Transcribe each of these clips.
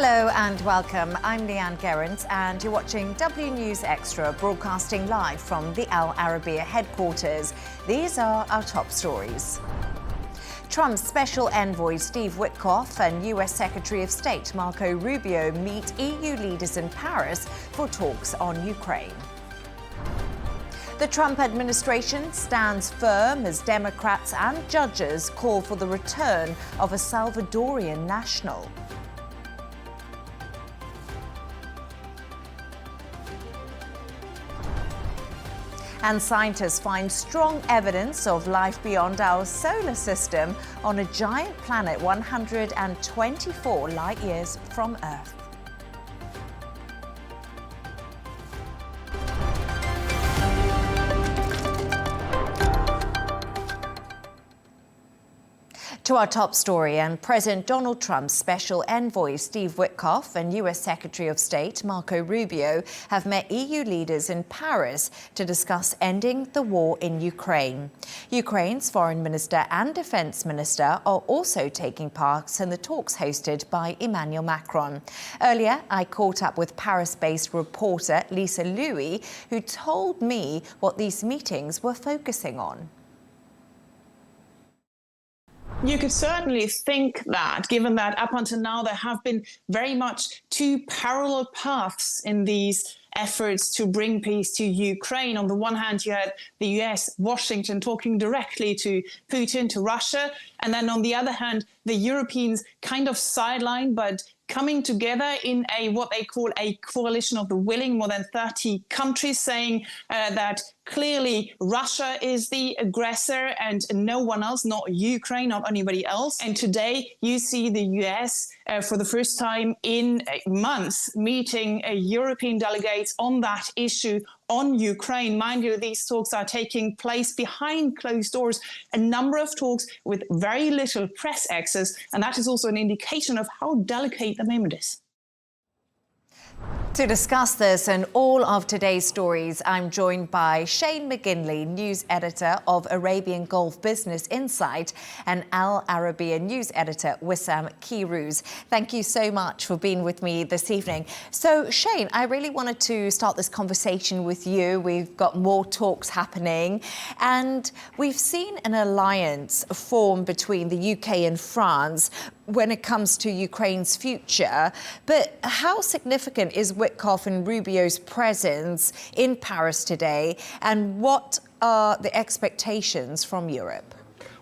Hello and welcome. I'm Leigh Ann Gerrans and you're watching W News Extra, broadcasting live from the Al Arabiya headquarters. These are our top stories. Trump's special envoy Steve Witkoff and US Secretary of State Marco Rubio meet EU leaders in Paris for talks on Ukraine. The Trump administration stands firm as Democrats and judges call for the return of a Salvadorian national. And scientists find strong evidence of life beyond our solar system on a giant planet 124 light years from Earth. To our top story, and President Donald Trump's special envoy Steve Witkoff and US Secretary of State Marco Rubio have met EU leaders in Paris to discuss ending the war in Ukraine. Ukraine's foreign minister and defense minister are also taking part in the talks hosted by Emmanuel Macron. Earlier, I caught up with Paris-based reporter Lisa Louis, who told me what these meetings were focusing on. You could certainly think that, given that up until now there have been very much two parallel paths in these efforts to bring peace to Ukraine. On the one hand, you had the US, Washington, talking directly to Putin, to Russia. And then on the other hand, the Europeans kind of sidelined, but coming together in what they call a coalition of the willing, more than 30 countries, saying that clearly Russia is the aggressor and no one else, not Ukraine, not anybody else. And today you see the US for the first time in months meeting European delegates on that issue on Ukraine. Mind you, these talks are taking place behind closed doors, a number of talks with very little press access, and that is also an indication of how delicate the moment is. To discuss this and all of today's stories, I'm joined by Shane McGinley, news editor of Arabian Gulf Business Insight, and Al Arabiya news editor Wissam Keyrouz. Thank you so much for being with me this evening. So, Shane, I really wanted to start this conversation with you. We've got more talks happening, and we've seen an alliance form between the UK and France when it comes to Ukraine's future. But how significant is Witkoff and Rubio's presence in Paris today, and what are the expectations from Europe?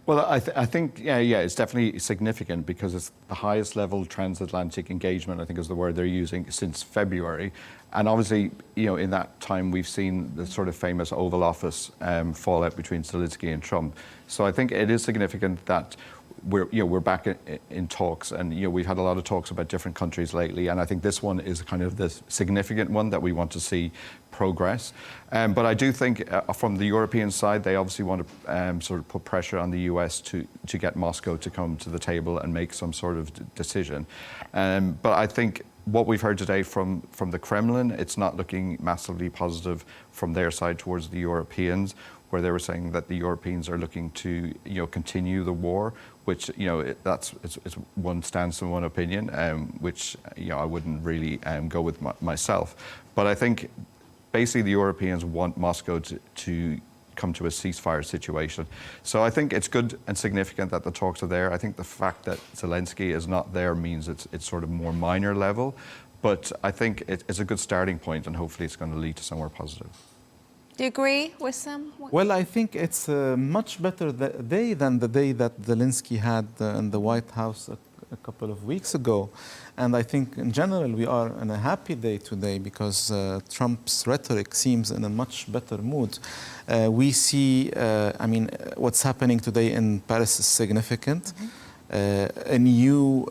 Well, I think, yeah, it's definitely significant because it's the highest level transatlantic engagement, I think is the word they're using, since February. And obviously, in that time, we've seen the sort of famous Oval Office fallout between Zelensky and Trump. So I think it is significant that we're back in talks, and we've had a lot of talks about different countries lately, and I think this one is kind of the significant one that we want to see progress. But I do think from the European side, they obviously want to sort of put pressure on the US to get Moscow to come to the table and make some sort of decision. But I think what we've heard today from the Kremlin, it's not looking massively positive from their side towards the Europeans, where they were saying that the Europeans are looking to continue the war, which it's one stance and one opinion, which I wouldn't really go with myself. But I think basically the Europeans want Moscow to come to a ceasefire situation. So I think it's good and significant that the talks are there. I think the fact that Zelensky is not there means it's sort of more minor level, but I think it's a good starting point, and hopefully it's going to lead to somewhere positive. Do you agree, Wissam? Well, I think it's a much better day than the day that Zelensky had in the White House a couple of weeks ago. And I think in general we are in a happy day today because Trump's rhetoric seems in a much better mood. We see, what's happening today in Paris is significant. A new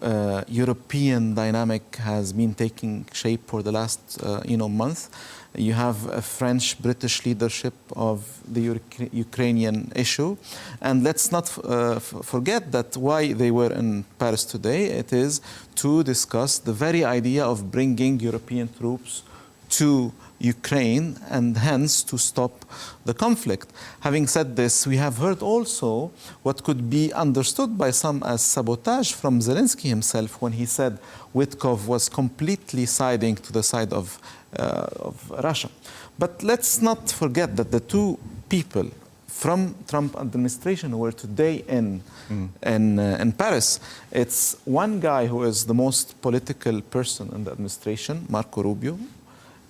European dynamic has been taking shape for the last month. You have a French-British leadership of the Ukrainian issue. And let's not forget that why they were in Paris today. It is to discuss the very idea of bringing European troops to Ukraine and hence to stop the conflict. Having said this, we have heard also what could be understood by some as sabotage from Zelensky himself when he said Wittkov was completely siding to the side of Russia. But let's not forget that the two people from Trump administration who were today in Paris. It's one guy who is the most political person in the administration, Marco Rubio,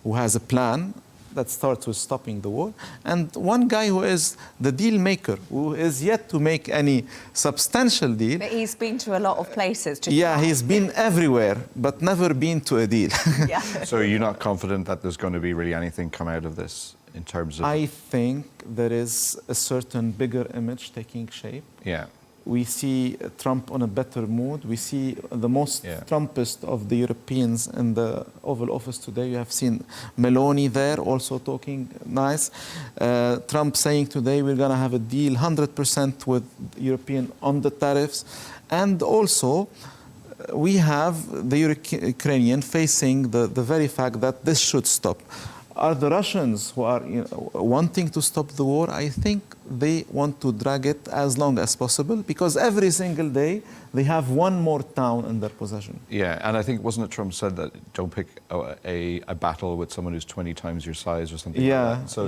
who has a plan that starts with stopping the war, and one guy who is the deal maker, who is yet to make any substantial deal. But he's been to a lot of places. Yeah, he's been everywhere, but never been to a deal. Yeah. So you're not confident that there's going to be really anything come out of this in terms of... I think there is a certain bigger image taking shape. Yeah. We see Trump on a better mood. We see the most Trumpist of the Europeans in the Oval Office today. You have seen Meloni there also talking nice. Trump saying today we're going to have a deal 100% with European on the tariffs. And also we have the Ukrainian facing the very fact that this should stop. Are the Russians who are wanting to stop the war? I think they want to drag it as long as possible because every single day they have one more town in their possession. Yeah, and I think, wasn't it Trump said that don't pick a battle with someone who's 20 times your size or something like that? So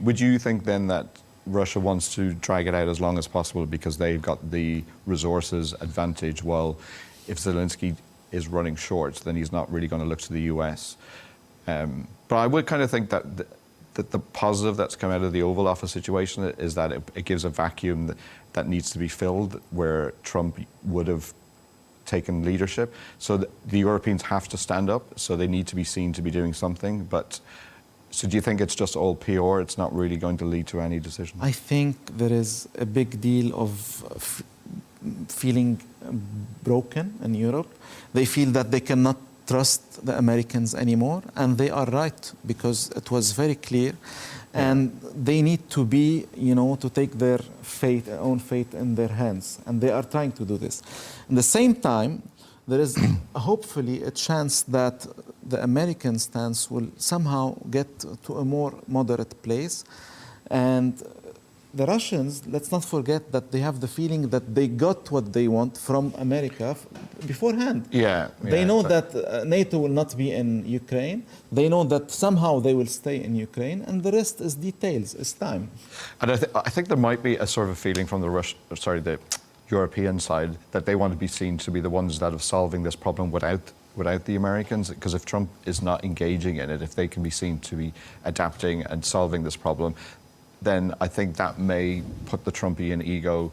would you think then that Russia wants to drag it out as long as possible because they've got the resources advantage, while if Zelensky is running short, then he's not really going to look to the US? But I would kind of think that the positive that's come out of the Oval Office situation is that it gives a vacuum that needs to be filled where Trump would have taken leadership. So the Europeans have to stand up, so they need to be seen to be doing something. But so do you think it's just all PR? It's not really going to lead to any decision? I think there is a big deal of feeling broken in Europe. They feel that they cannot trust the Americans anymore, and they are right because it was very clear, and they need to be, to take their own fate in their hands, and they are trying to do this. At the same time, there is hopefully a chance that the American stance will somehow get to a more moderate place, and the Russians, let's not forget that they have the feeling that they got what they want from America beforehand. They know that NATO will not be in Ukraine. They know that somehow they will stay in Ukraine, and the rest is details, it's time. And I think there might be a sort of a feeling from the European side that they want to be seen to be the ones that are solving this problem without the Americans, because if Trump is not engaging in it, if they can be seen to be adapting and solving this problem, then I think that may put the Trumpian ego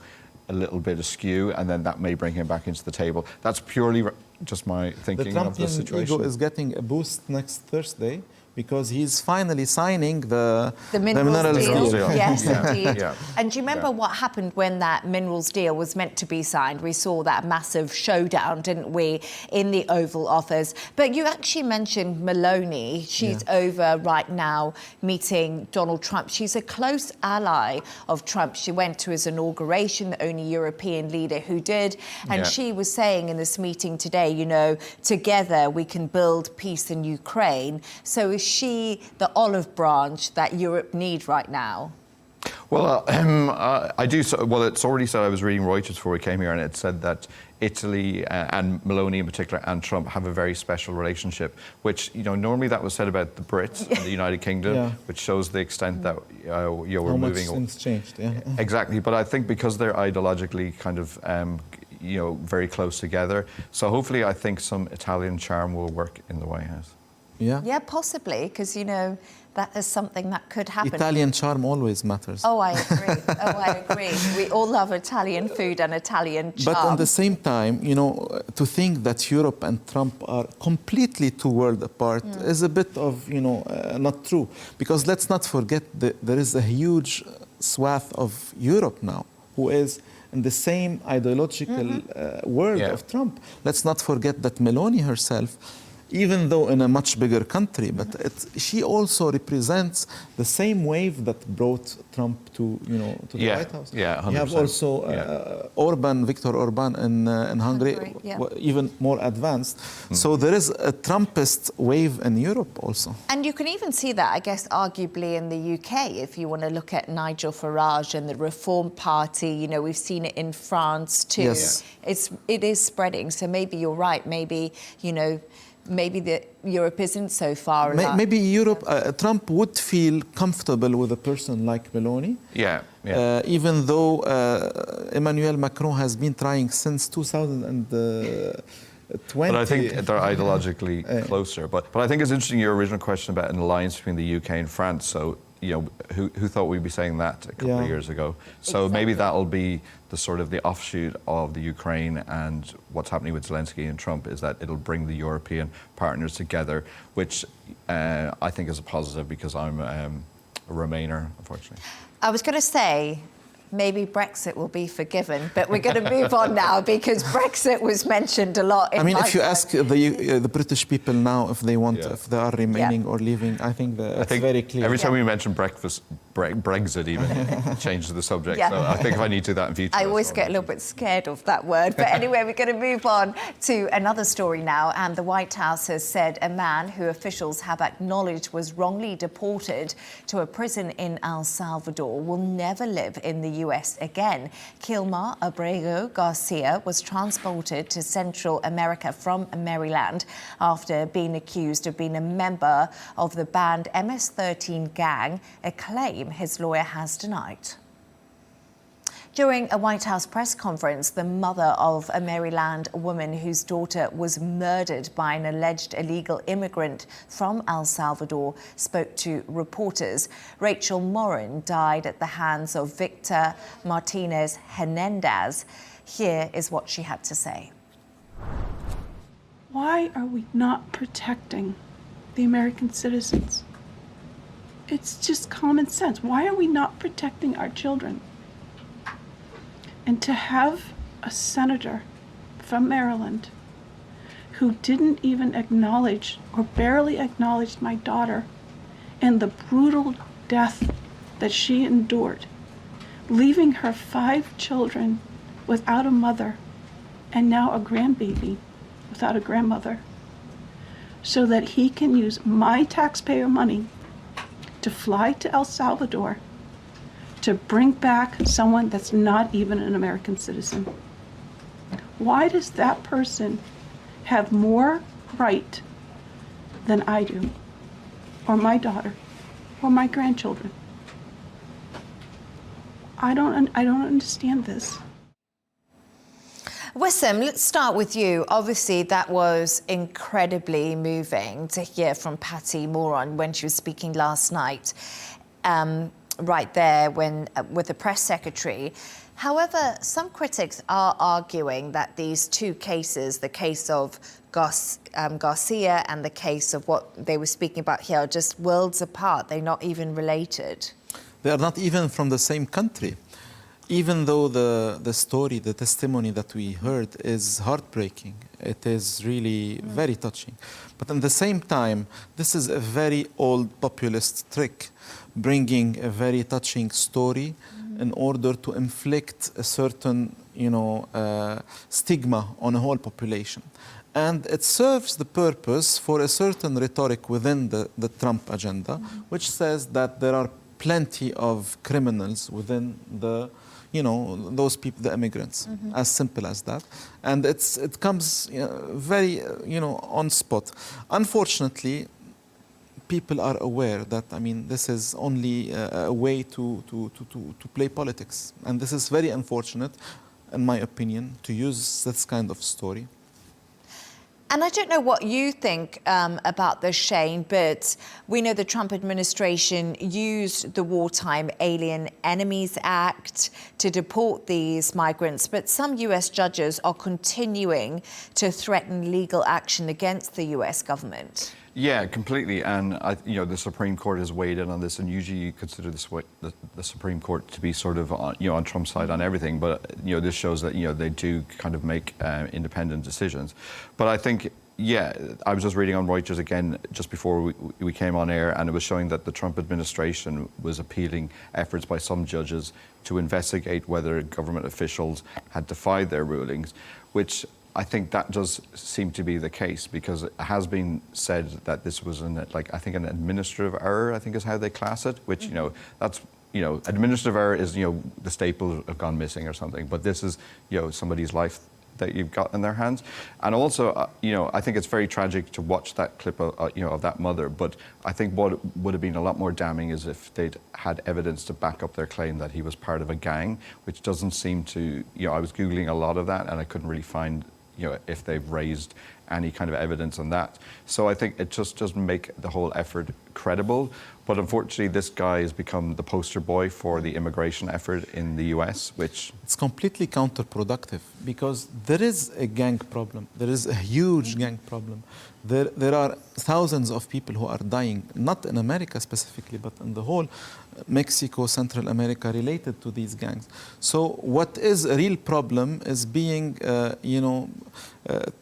a little bit askew, and then that may bring him back into the table. That's purely just my thinking of the situation. The Trumpian ego is getting a boost next Thursday because he's finally signing the minerals deal. Yes, indeed. And do you remember what happened when that minerals deal was meant to be signed? We saw that massive showdown, didn't we, in the Oval Office? But you actually mentioned Meloni. She's over right now meeting Donald Trump. She's a close ally of Trump. She went to his inauguration, the only European leader who did. And she was saying in this meeting today, together we can build peace in Ukraine. So is she the olive branch that Europe needs right now? Well, I do. Well, it's already said. I was reading Reuters before we came here, and it said that Italy and Meloni in particular and Trump have a very special relationship. Which normally that was said about the Brits and the United Kingdom, which shows the extent that we're moving. How much things changed. Exactly, but I think because they're ideologically kind of very close together. So hopefully, I think some Italian charm will work in the White House. Yeah, possibly, because, that is something that could happen. Italian charm always matters. Oh, I agree. We all love Italian food and Italian charm. But at the same time, to think that Europe and Trump are completely two worlds apart is a bit of, not true. Because let's not forget that there is a huge swath of Europe now who is in the same ideological world of Trump. Let's not forget that Meloni herself even though in a much bigger country. But she also represents the same wave that brought Trump to the White House. Yeah, 100%. You have also Viktor Orban in Hungary, even more advanced. So there is a Trumpist wave in Europe also. And you can even see that, I guess, arguably in the UK, if you want to look at Nigel Farage and the Reform Party. We've seen it in France too. Yes. It is spreading. So maybe you're right. Maybe, maybe Europe isn't so far along. Maybe Europe, Trump would feel comfortable with a person like Meloni. Even though Emmanuel Macron has been trying since 2020. But I think they're ideologically closer. But I think it's interesting, your original question about an alliance between the UK and France. So, who thought we'd be saying that a couple of years ago? So maybe that'll be the sort of the offshoot of the Ukraine and what's happening with Zelensky and Trump, is that it'll bring the European partners together, which I think is a positive, because I'm a Remainer, unfortunately. I was going to say, maybe Brexit will be forgiven, but we're going to move on now, because Brexit was mentioned a lot. If you ask the British people now if they want, if they are remaining or leaving, I think it's very clear. Every time we mention Brexit even changes the subject. So I think if I need to do that in future. I always get a little bit scared of that word. But anyway, we're going to move on to another story now. And the White House has said a man who officials have acknowledged was wrongly deported to a prison in El Salvador will never live in the US again. Kilmar Ábrego García was transported to Central America from Maryland after being accused of being a member of the banned MS-13 gang, a claim his lawyer has denied. During a White House press conference, the mother of a Maryland woman whose daughter was murdered by an alleged illegal immigrant from El Salvador spoke to reporters. Rachel Morin died at the hands of Victor Martinez Hernandez. Here is what she had to say. Why are we not protecting the American citizens? It's just common sense. Why are we not protecting our children? And to have a senator from Maryland who didn't even acknowledge or barely acknowledged my daughter and the brutal death that she endured, leaving her 5 children without a mother and now a grandbaby without a grandmother, so that he can use my taxpayer money to fly to El Salvador to bring back someone that's not even an American citizen. Why does that person have more right than I do, or my daughter, or my grandchildren? I don't understand this. Wissam, let's start with you. Obviously, that was incredibly moving to hear from Patty Moron when she was speaking last night, right there with the press secretary. However, some critics are arguing that these two cases, the case of Garcia and the case of what they were speaking about here, are just worlds apart. They're not even related. They are not even from the same country. Even though the story, the testimony that we heard is heartbreaking, it is really very touching. But at the same time, this is a very old populist trick, bringing a very touching story in order to inflict a certain, stigma on a whole population. And it serves the purpose for a certain rhetoric within the Trump agenda, which says that there are plenty of criminals within those people, the immigrants, as simple as that. And it comes very, on spot. Unfortunately, people are aware that, this is only a way to play politics. And this is very unfortunate, in my opinion, to use this kind of story. And I don't know what you think about this, Shane, but we know the Trump administration used the Wartime Alien Enemies Act to deport these migrants, but some US judges are continuing to threaten legal action against the US government. Yeah, completely. And the Supreme Court has weighed in on this, and usually you consider the Supreme Court to be sort of on Trump's side on everything. But this shows that they do kind of make independent decisions. But I think Yeah, I was just reading on Reuters again just before we came on air, and it was showing that the Trump administration was appealing efforts by some judges to investigate whether government officials had defied their rulings, which I think that does seem to be the case, because it has been said that this was an administrative error, I think is how they class it, which, that's, administrative error is, the staple have gone missing or something, but this is, somebody's life that you've got in their hands. And also, I think it's very tragic to watch that clip of that mother, but I think what would have been a lot more damning is if they'd had evidence to back up their claim that he was part of a gang, which doesn't seem to, I was Googling a lot of that and I couldn't really find, if they've raised any kind of evidence on that. So I think it just doesn't make the whole effort credible. But unfortunately, this guy has become the poster boy for the immigration effort in the US, which... It's completely counterproductive, because there is a gang problem. There is a huge gang problem. There are thousands of people who are dying, not in America specifically, but in the whole Mexico, Central America, related to these gangs. So what is a real problem is being,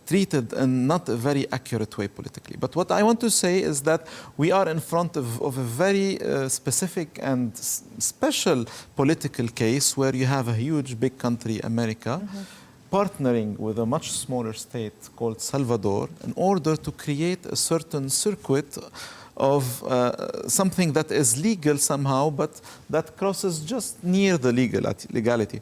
treated in not a very accurate way politically. But what I want to say is that we are in front of a very specific and special political case where you have a huge, big country, America, partnering with a much smaller state called Salvador in order to create a certain circuit of something that is legal somehow, but that crosses just near the legality.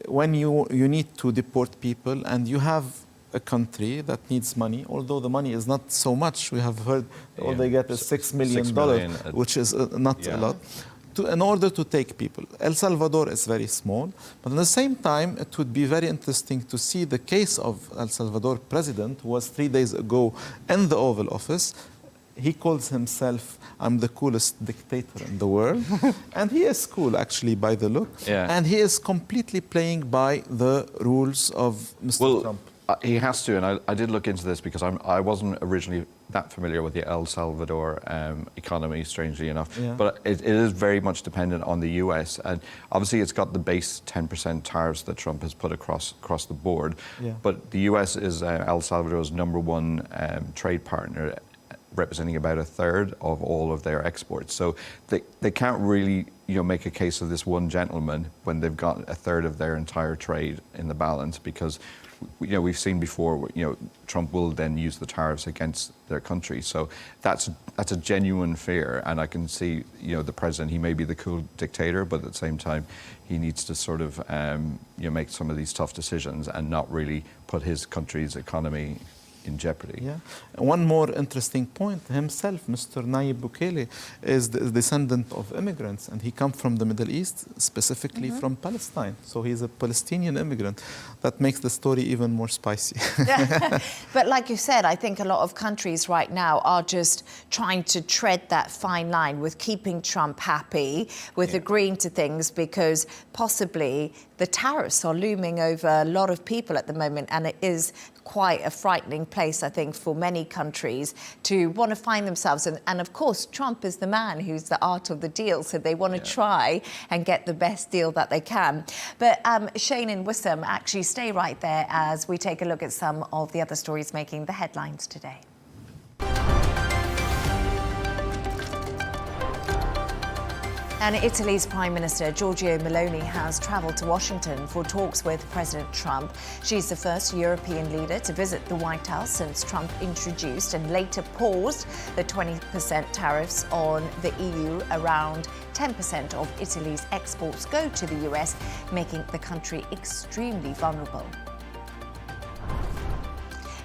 When you need to deport people and you have a country that needs money, although the money is not so much, we have heard all they get is $6 million, which is not a lot. In order to take people. El Salvador is very small, but at the same time, it would be very interesting to see the case of El Salvador president, who was 3 days ago in the Oval Office. He calls himself, I'm the coolest dictator in the world. And he is cool, actually, by the look. Yeah. And he is completely playing by the rules of Mr. Trump. He has to, and I did look into this because I wasn't originally that familiar with the El Salvador economy, strangely enough. Yeah. But it is very much dependent on the US. And obviously it's got the base 10% tariffs that Trump has put across the board. Yeah. But the US is El Salvador's #1 trade partner, representing about 1/3 of all of their exports. So they can't really make a case of this one gentleman when they've got 1/3 of their entire trade in the balance, because we've seen before, Trump will then use the tariffs against their country. So that's a genuine fear, and I can see, the president, he may be the cool dictator, but at the same time, he needs to sort of, make some of these tough decisions and not really put his country's economy in jeopardy. Yeah. One more interesting point, himself, Mr. Nayib Bukele, is the descendant of immigrants, and he comes from the Middle East, specifically from Palestine. So he's a Palestinian immigrant. That makes the story even more spicy. But like you said, I think a lot of countries right now are just trying to tread that fine line with keeping Trump happy, with agreeing to things, because possibly the tariffs are looming over a lot of people at the moment, and it is quite a frightening place, I think, for many countries to want to find themselves. And of course, Trump is the man who's the art of the deal, so they want to try and get the best deal that they can. But Shane and Wissam, actually stay right there as we take a look at some of the other stories making the headlines today. And Italy's Prime Minister Giorgia Meloni has travelled to Washington for talks with President Trump. She's the first European leader to visit the White House since Trump introduced and later paused the 20% tariffs on the EU. Around 10% of Italy's exports go to the US, making the country extremely vulnerable.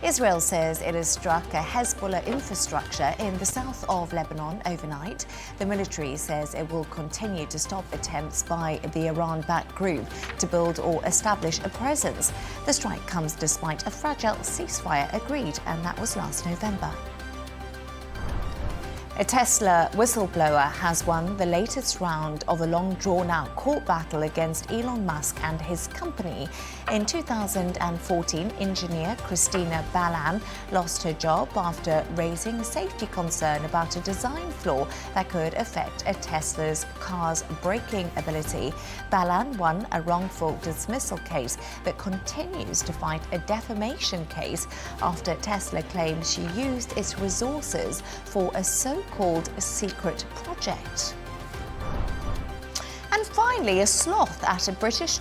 Israel says it has struck a Hezbollah infrastructure in the south of Lebanon overnight. The military says it will continue to stop attempts by the Iran-backed group to build or establish a presence. The strike comes despite a fragile ceasefire agreed, and that was last November. A Tesla whistleblower has won the latest round of a long drawn-out court battle against Elon Musk and his company. In 2014, engineer Christina Balan lost her job after raising safety concern about a design flaw that could affect a Tesla's car's braking ability. Balan won a wrongful dismissal case but continues to fight a defamation case after Tesla claims she used its resources for a so-called secret project. And finally, a sloth at a British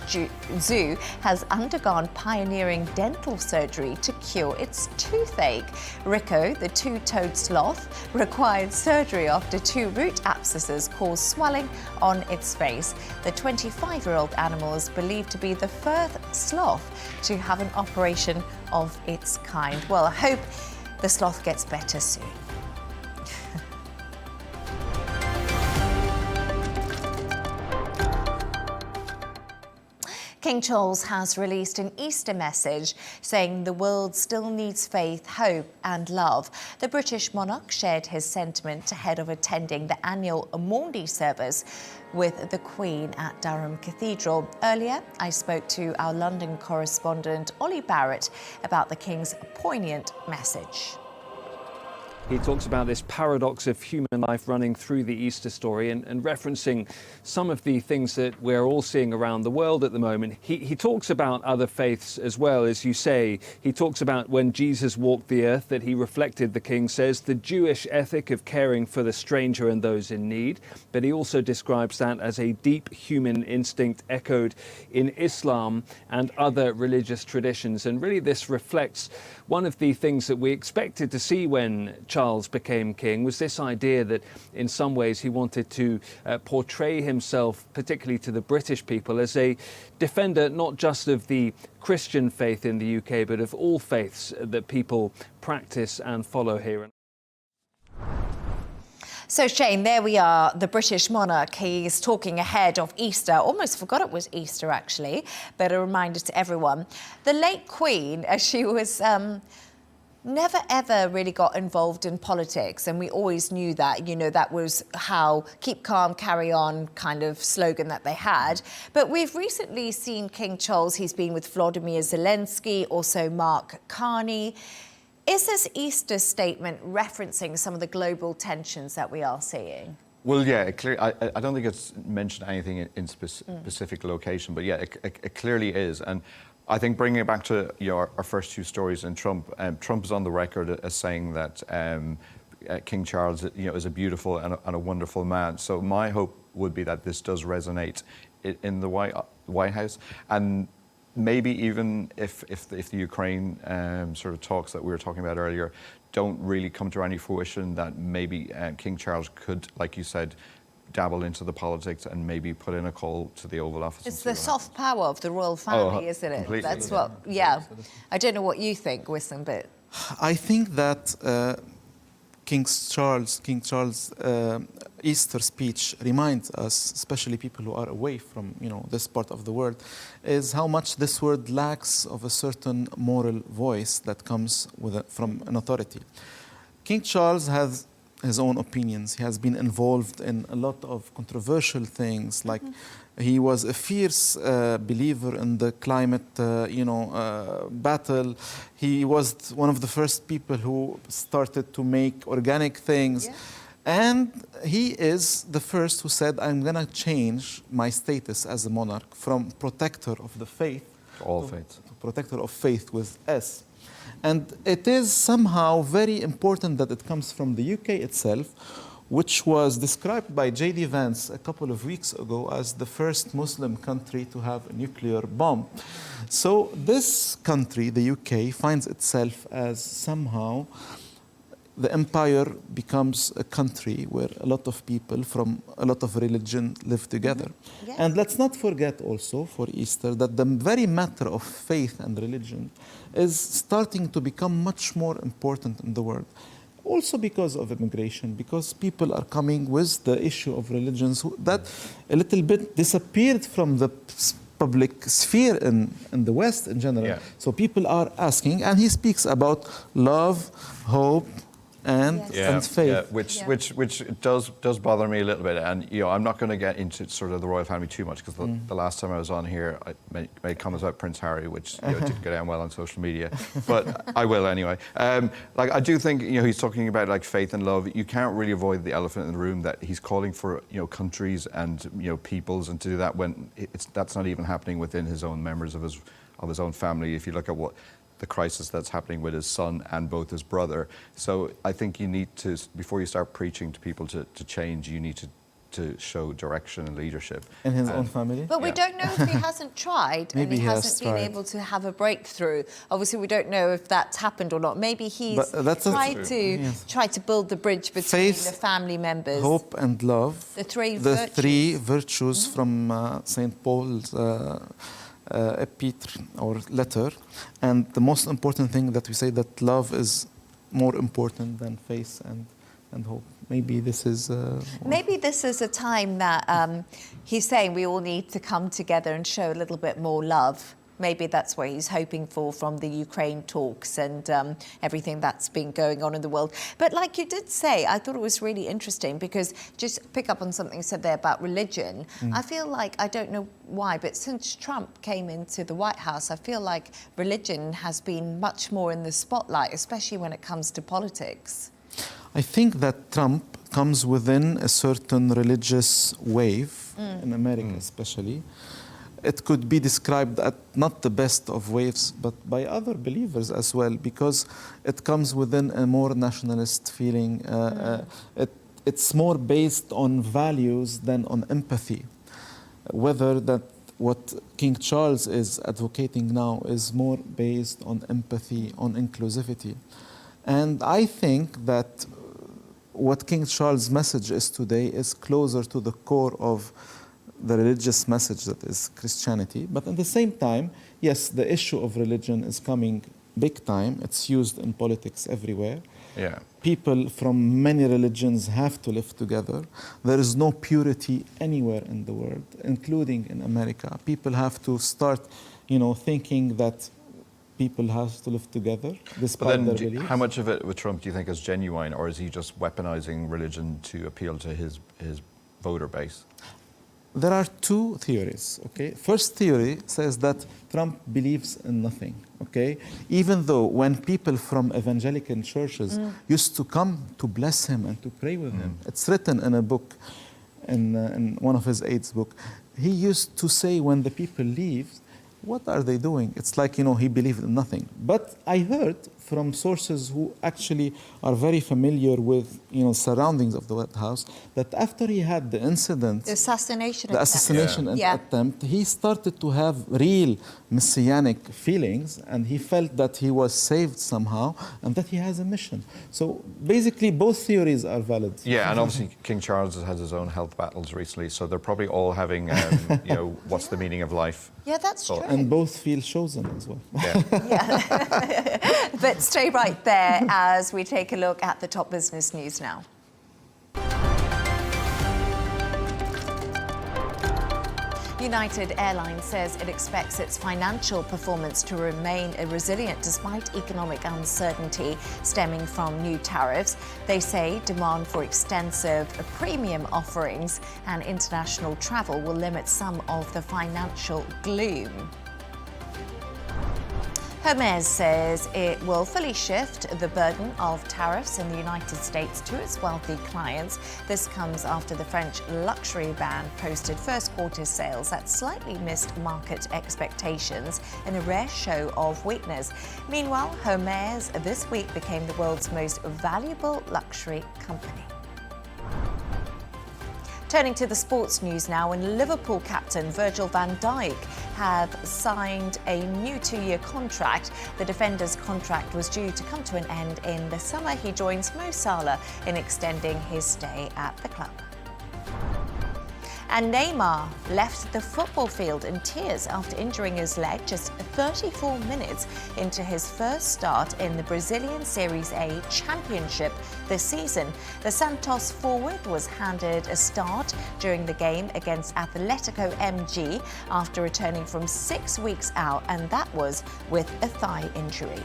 zoo has undergone pioneering dental surgery to cure its toothache. Rico, the two-toed sloth, required surgery after 2 root abscesses caused swelling on its face. The 25-year-old animal is believed to be the first sloth to have an operation of its kind. Well, I hope the sloth gets better soon. King Charles has released an Easter message saying the world still needs faith, hope and love. The British monarch shared his sentiment ahead of attending the annual Maundy service with the Queen at Durham Cathedral. Earlier, I spoke to our London correspondent Ollie Barrett about the King's poignant message. He talks about this paradox of human life running through the Easter story and referencing some of the things that we're all seeing around the world at the moment. He talks about other faiths as well, as you say. He talks about when Jesus walked the earth, that he reflected, the King says, the Jewish ethic of caring for the stranger and those in need. But he also describes that as a deep human instinct echoed in Islam and other religious traditions. And really this reflects one of the things that we expected to see when Charles became king, was this idea that in some ways he wanted to portray himself, particularly to the British people, as a defender not just of the Christian faith in the UK, but of all faiths that people practice and follow here. So Shane, there we are, the British monarch. He's talking ahead of Easter. Almost forgot it was Easter, actually, but a reminder to everyone. The late Queen, she was never ever really got involved in politics, and we always knew that, you know, that was how keep calm, carry on kind of slogan that they had. But we've recently seen King Charles. He's been with Volodymyr Zelensky, also Mark Carney. Is this Easter statement referencing some of the global tensions that we are seeing? Well, yeah, I don't think it's mentioned anything in specific location, but yeah, it clearly is. And I think bringing it back to our first 2 stories in Trump, Trump is on the record as saying that King Charles, is a beautiful and a wonderful man. So my hope would be that this does resonate in the White House, and maybe even if the Ukraine sort of talks that we were talking about earlier don't really come to any fruition, that maybe King Charles could, like you said, dabble into the politics and maybe put in a call to the Oval Office. It's the soft power of the royal family, isn't it? Completely. That's what, yeah. I don't know what you think, Wissam, but... I think that King Charles' Easter speech reminds us, especially people who are away from this part of the world, is how much this world lacks of a certain moral voice that comes from an authority. King Charles has his own opinions. He has been involved in a lot of controversial things, like he was a fierce believer in the climate, battle. He was one of the first people who started to make organic things. Yeah. And he is the first who said, I'm going to change my status as a monarch from protector of the faith to protector of faith with S. And it is somehow very important that it comes from the UK itself, which was described by J.D. Vance a couple of weeks ago as the first Muslim country to have a nuclear bomb. So this country, the UK, finds itself as somehow the empire becomes a country where a lot of people from a lot of religion live together. Yeah. And let's not forget also for Easter that the very matter of faith and religion is starting to become much more important in the world. Also because of immigration, because people are coming with the issue of religions that a little bit disappeared from the public sphere in the West in general. Yeah. So people are asking, and he speaks about love, hope, and faith. Which does bother me a little bit. And I'm not going to get into sort of the royal family too much, because the last time I was on here, I made comments about Prince Harry, which didn't go down well on social media, but I will anyway. I do think he's talking about like faith and love. You can't really avoid the elephant in the room that he's calling for countries and peoples, and to do that when that's not even happening within his own members of his own family. If you look at what the crisis that's happening with his son and both his brother. So I think you need to, before you start preaching to people to change, you need to show direction and leadership. In his own family? But we don't know if he hasn't tried and he hasn't been able to have a breakthrough. Obviously, we don't know if that's happened or not. Maybe he's tried to build the bridge between faith, the family members. Hope and love. The three virtues from St. Paul's epitre or letter. And the most important thing that we say, that love is more important than faith and hope. Maybe this is a time that he's saying we all need to come together and show a little bit more love. Maybe that's what he's hoping for from the Ukraine talks and everything that's been going on in the world. But like you did say, I thought it was really interesting, because just pick up on something you said there about religion. I feel like, I don't know why, but since Trump came into the White House, I feel like religion has been much more in the spotlight, especially when it comes to politics. I think that Trump comes within a certain religious wave, in America especially. It could be described as not the best of waves, but by other believers as well, because it comes within a more nationalist feeling. It's more based on values than on empathy. Whether that what King Charles is advocating now is more based on empathy, on inclusivity. And I think that what King Charles' message is today is closer to the core of the religious message that is Christianity. But at the same time, yes, the issue of religion is coming big time. It's used in politics everywhere. Yeah. People from many religions have to live together. There is no purity anywhere in the world, including in America. People have to start, thinking that people have to live together despite their beliefs. How much of it with Trump do you think is genuine, or is he just weaponizing religion to appeal to his voter base? There are two theories, okay? First theory says that Trump believes in nothing, okay? Even though when people from evangelical churches used to come to bless him and to pray with him, it's written in a book, in one of his aides' book, he used to say when the people leave, what are they doing? It's like, he believed in nothing. But I heard from sources who actually are very familiar with, surroundings of the White House, that after he had the incident, the assassination attempt, he started to have real messianic feelings, and he felt that he was saved somehow, and that he has a mission. So basically, both theories are valid. Yeah, and obviously King Charles has had his own health battles recently, so they're probably all having, what's the meaning of life? Yeah, that's true. And both feel chosen as well. Yeah. But stay right there as we take a look at the top business news now. United Airlines says it expects its financial performance to remain resilient despite economic uncertainty stemming from new tariffs. They say demand for extensive premium offerings and international travel will limit some of the financial gloom. Hermes says it will fully shift the burden of tariffs in the United States to its wealthy clients. This comes after the French luxury brand posted first quarter sales that slightly missed market expectations in a rare show of weakness. Meanwhile, Hermes this week became the world's most valuable luxury company. Turning to the sports news now, and Liverpool captain Virgil van Dijk have signed a new 2-year contract. The defender's contract was due to come to an end in the summer. He joins Mo Salah in extending his stay at the club. And Neymar left the football field in tears after injuring his leg just 34 minutes into his first start in the Brazilian Series A Championship this season. The Santos forward was handed a start during the game against Atletico MG after returning from 6 weeks out, and that was with a thigh injury.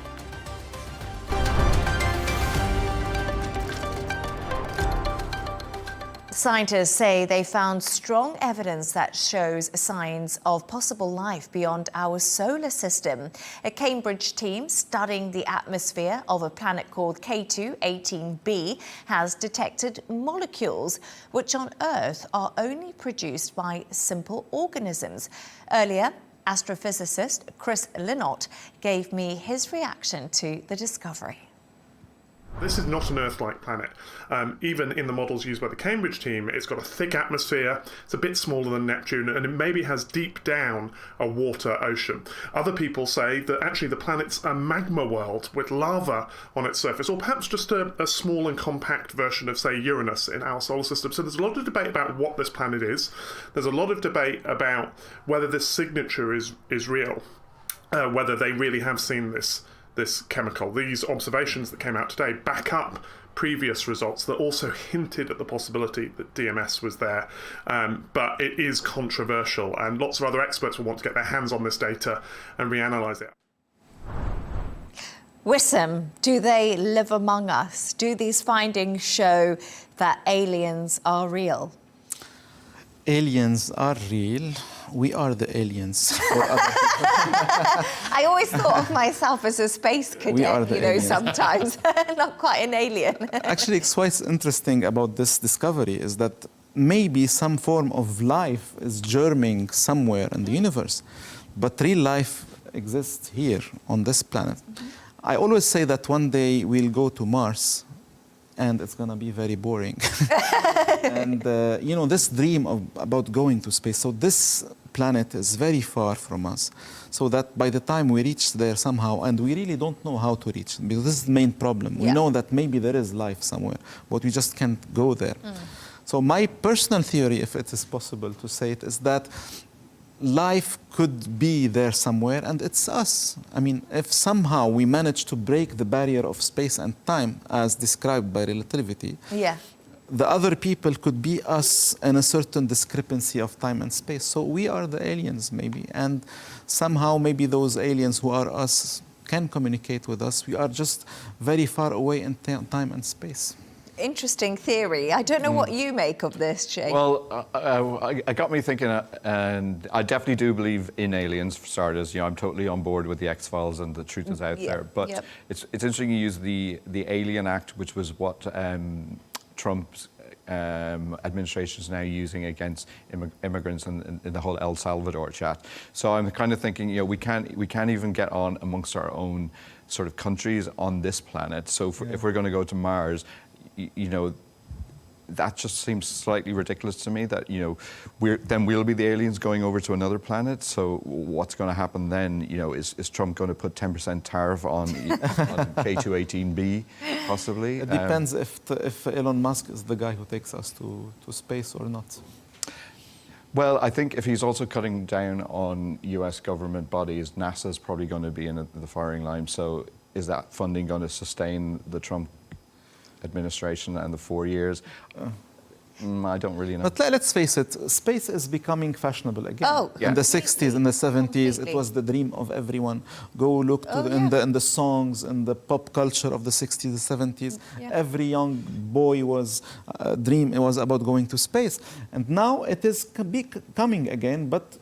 Scientists say they found strong evidence that shows signs of possible life beyond our solar system. A Cambridge team studying the atmosphere of a planet called K2-18b has detected molecules which on Earth are only produced by simple organisms. Earlier, astrophysicist Chris Linnott gave me his reaction to the discovery. This is not an Earth-like planet. Even in the models used by the Cambridge team, it's got a thick atmosphere, it's a bit smaller than Neptune, and it maybe has deep down a water ocean. Other people say that actually the planet's a magma world with lava on its surface, or perhaps just a small and compact version of, say, Uranus in our solar system. So there's a lot of debate about what this planet is. There's a lot of debate about whether this signature is real, whether they really have seen this chemical. These observations that came out today back up previous results that also hinted at the possibility that DMS was there. But it is controversial, and lots of other experts will want to get their hands on this data and reanalyze it. Wissam, do they live among us? Do these findings show that aliens are real? Aliens are real. We are the aliens for other people. I always thought of myself as a space cadet, aliens. sometimes. Not quite an alien. Actually, it's quite interesting about this discovery is that maybe some form of life is germing somewhere in the universe, but real life exists here on this planet. I always say that one day we'll go to Mars, and it's going to be very boring. And, this dream about going to space, so this planet is very far from us, so that by the time we reach there somehow, and we really don't know how to reach, because this is the main problem. We know that maybe there is life somewhere, but we just can't go there. So my personal theory, if it is possible to say it, is that life could be there somewhere, and it's us. I mean, if somehow we manage to break the barrier of space and time, as described by relativity, the other people could be us in a certain discrepancy of time and space. So we are the aliens, maybe, and somehow maybe those aliens who are us can communicate with us. We are just very far away in time and space. Interesting theory. I don't know what you make of this, Jay. Well, it got me thinking, and I definitely do believe in aliens, for starters. I'm totally on board with the X-Files and the truth is out there. But it's interesting you use the Alien Act, which was what Trump's administration is now using against immigrants in the whole El Salvador chat. So I'm kind of thinking, we can't even get on amongst our own sort of countries on this planet. So if we're going to go to Mars, that just seems slightly ridiculous to me that, we'll be the aliens going over to another planet. So what's going to happen then? Is Trump going to put 10% tariff on K2-18b, possibly? It depends if Elon Musk is the guy who takes us to space or not. Well, I think if he's also cutting down on US government bodies, NASA's probably going to be in the firing line. So is that funding going to sustain the Trump administration and the 4 years? I don't really know. But let's face it, space is becoming fashionable again. In the 60s, in the 70s, it was the dream of everyone. Go look to in the songs and the pop culture of the 60s, and 70s. Every young boy was dream. It was about going to space, and now it is coming again, but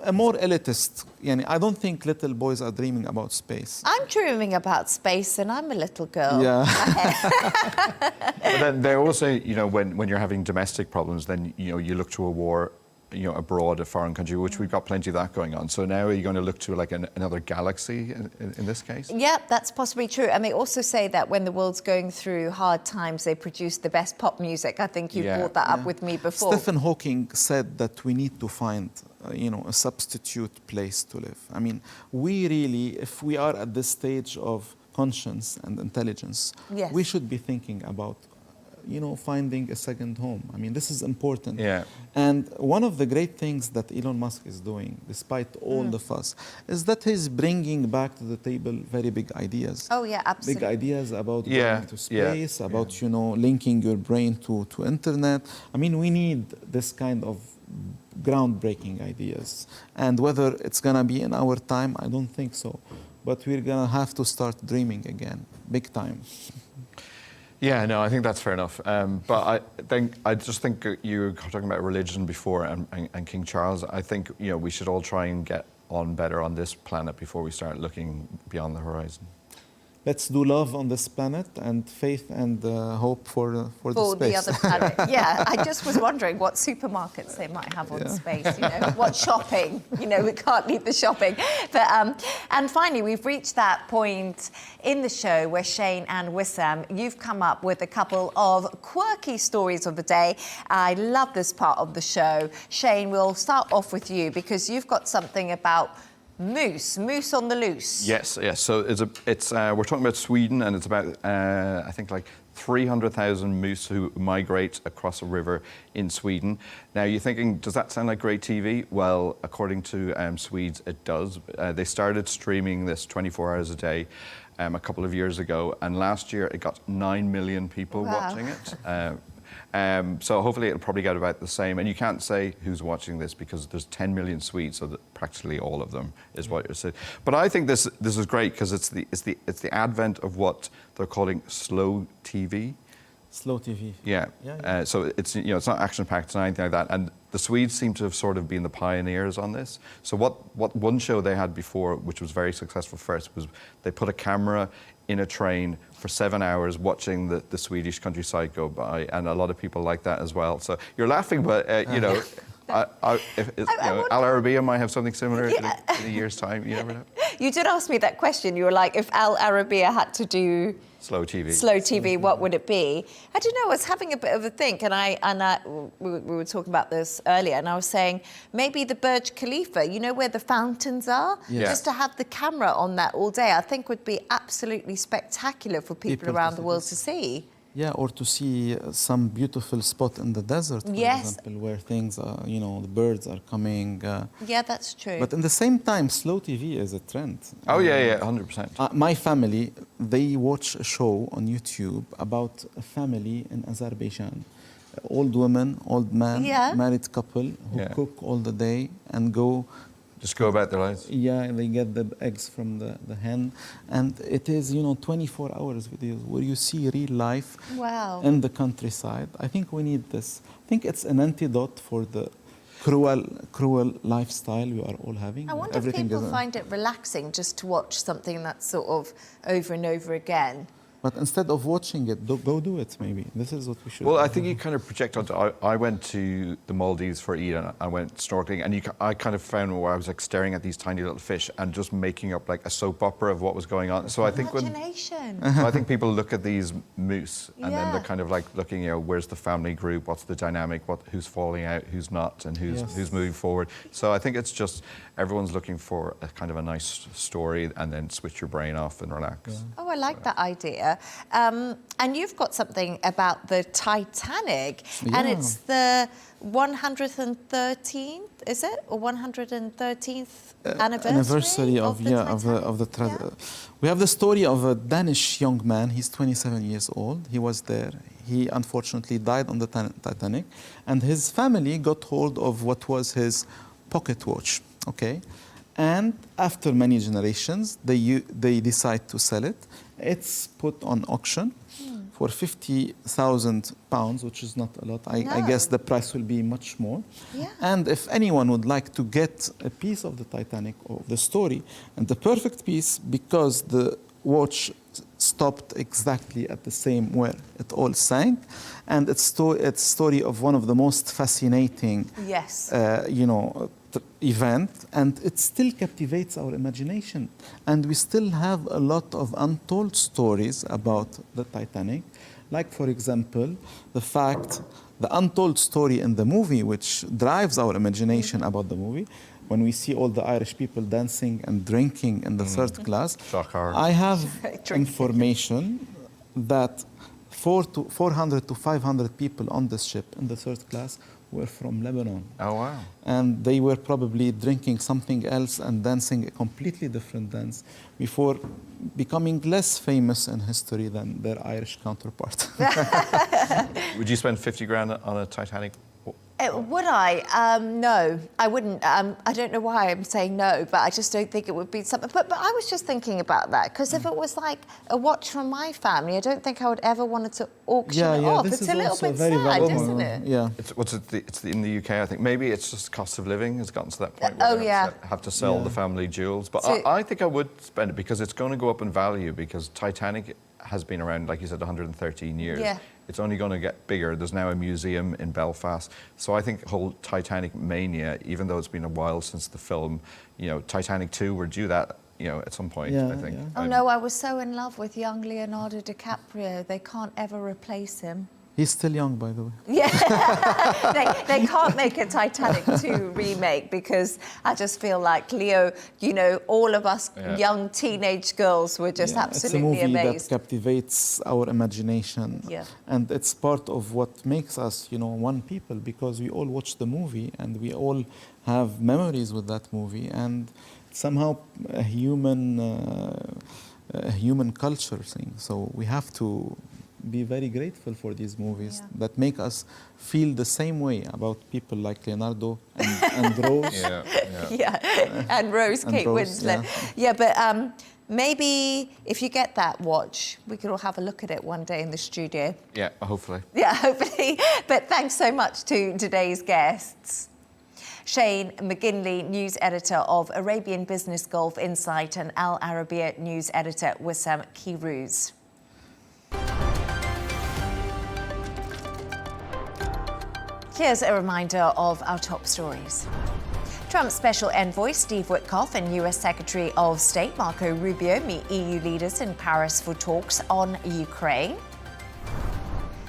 a more elitist. I don't think little boys are dreaming about space. I'm dreaming about space, and I'm a little girl. Yeah. But then they also, when you're having domestic problems, then you look to a war, abroad, a foreign country, which we've got plenty of that going on. So now are you going to look to like another galaxy in this case? Yeah, that's possibly true. And they also say that when the world's going through hard times, they produce the best pop music. I think you brought that up with me before. Stephen Hawking said that we need to find a substitute place to live. I mean, we really, if we are at this stage of conscience and intelligence, we should be thinking about, finding a second home. I mean, this is important. And one of the great things that Elon Musk is doing, despite all the fuss, is that he's bringing back to the table very big ideas. Oh, yeah, absolutely. Big ideas about going to space, about, linking your brain to internet. I mean, we need this kind of groundbreaking ideas. And whether it's going to be in our time, I don't think so. But we're going to have to start dreaming again, big time. Yeah, no, I think that's fair enough. But I just think you were talking about religion before and King Charles. I think we should all try and get on better on this planet before we start looking beyond the horizon. Let's do love on this planet and faith and hope for the space. The other planet. Yeah, I just was wondering what supermarkets they might have on space, what shopping, we can't leave the shopping. But, and finally, we've reached that point in the show where Shane and Wissam, you've come up with a couple of quirky stories of the day. I love this part of the show. Shane, we'll start off with you because you've got something about moose on the loose. Yes. So we're talking about Sweden, and it's about I think like 300,000 moose who migrate across a river in Sweden. Now you're thinking, does that sound like great TV? Well, according to Swedes, it does. They started streaming this 24 hours a day a couple of years ago, and last year it got 9 million people watching it. So hopefully it'll probably get about the same. And you can't say who's watching this because there's 10 million Swedes, so that practically all of them is what you're saying. But I think this is great because it's the advent of what they're calling slow TV. Slow TV. Yeah. So it's it's not action packed or anything like that. And the Swedes seem to have sort of been the pioneers on this. So what one show they had before, which was very successful first, was they put a camera in a train for 7 hours watching the Swedish countryside go by, and a lot of people like that as well. So you're laughing, but Al Arabiya might have something similar in a year's time. You never know. You did ask me that question. You were like, if Al Arabiya had to do slow TV, what would it be? I don't know. I was having a bit of a think, and we were talking about this earlier, and I was saying maybe the Burj Khalifa. You know where the fountains are? Yeah. Just to have the camera on that all day, I think would be absolutely spectacular for people around the world to see. Yeah, or to see some beautiful spot in the desert, for example, where things are, the birds are coming. Yeah, that's true. But in the same time, slow TV is a trend. Oh, yeah, 100%. My family, they watch a show on YouTube about a family in Azerbaijan. Old woman, old man, married couple who cook all the day and just go about their lives. Yeah, they get the eggs from the hen. And it is, 24 hours videos where you see real life in the countryside. I think we need this. I think it's an antidote for the cruel lifestyle we are all having. I wonder if people find it relaxing just to watch something that's sort of over and over again. But instead of watching it, go do it, maybe. This is what we should do. Well, I think you kind of project onto... I went to the Maldives for Eid, and I went snorkeling, and I kind of found where I was like staring at these tiny little fish and just making up like a soap opera of what was going on. So I think I think people look at these moose, and then they're kind of like looking, where's the family group, what's the dynamic, who's falling out, who's not, and who's moving forward. So I think it's just everyone's looking for a kind of a nice story, and then switch your brain off and relax. Yeah. Oh, I like that idea. And you've got something about the Titanic, and it's the 113th, is it, or 113th anniversary of the We have the story of a Danish young man. He's 27 years old. He was there. He unfortunately died on the Titanic, and his family got hold of what was his pocket watch. Okay. And after many generations, they decide to sell it. It's put on auction for £50,000, which is not a lot. I guess the price will be much more. Yeah. And if anyone would like to get a piece of the Titanic or the story, and the perfect piece, because the watch stopped exactly at the same where it all sank, and it's story of one of the most fascinating, event, and it still captivates our imagination. And we still have a lot of untold stories about the Titanic. Like, for example, the untold story in the movie, which drives our imagination about the movie, when we see all the Irish people dancing and drinking in the third class. I have information that 400 to 500 people on this ship in the third class were from Lebanon. Oh, wow. And they were probably drinking something else and dancing a completely different dance before becoming less famous in history than their Irish counterpart. Would you spend 50 grand on a Titanic Would I? No, I wouldn't. I don't know why I'm saying no, but I just don't think it would be something. But I was just thinking about that, because if it was like a watch from my family, I don't think I would ever want to auction it off. This it's is a little also bit very sad, valuable. isn't it? Yeah. It's in the UK, I think. Maybe it's just cost of living has gotten to that point where they have to sell the family jewels. But So- I think I would spend it because it's going to go up in value, because Titanic has been around, like you said, 113 years. Yeah. It's only going to get bigger. There's now a museum in Belfast. So I think the whole Titanic mania, even though it's been a while since the film, Titanic 2, we're due that, at some point, I think. Yeah. Oh no, I was so in love with young Leonardo DiCaprio. They can't ever replace him. He's still young, by the way. Yeah, they can't make a Titanic 2 remake, because I just feel like Leo, all of us young teenage girls were just absolutely it's a movie amazed. that captivates our imagination. Yeah. And it's part of what makes us, one people, because we all watch the movie and we all have memories with that movie, and somehow a human culture thing. So we have to be very grateful for these movies that make us feel the same way about people like Leonardo and Rose. And Rose, And Kate Rose, Winslet. Yeah, but maybe if you get that watch, we could all have a look at it one day in the studio. Yeah, hopefully. Yeah, hopefully. But thanks so much to today's guests. Shane McGinley, news editor of Arabian Business Gulf Insight, and Al Arabiya news editor Wissam Keyrouz. Here's a reminder of our top stories. Trump's special envoy Steve Witkoff and US Secretary of State Marco Rubio meet EU leaders in Paris for talks on Ukraine.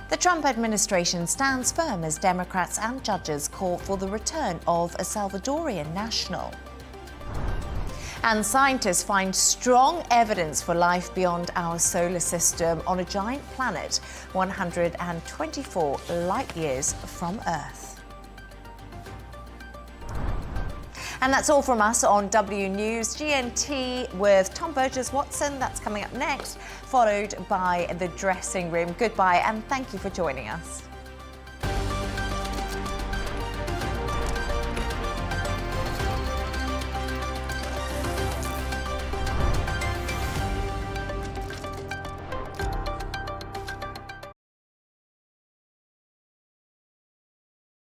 The Trump administration stands firm as Democrats and judges call for the return of a Salvadorian national. And scientists find strong evidence for life beyond our solar system on a giant planet 124 light years from Earth. And that's all from us on W News GNT with Tom Burgess-Watson. That's coming up next, followed by The Dressing Room. Goodbye and thank you for joining us.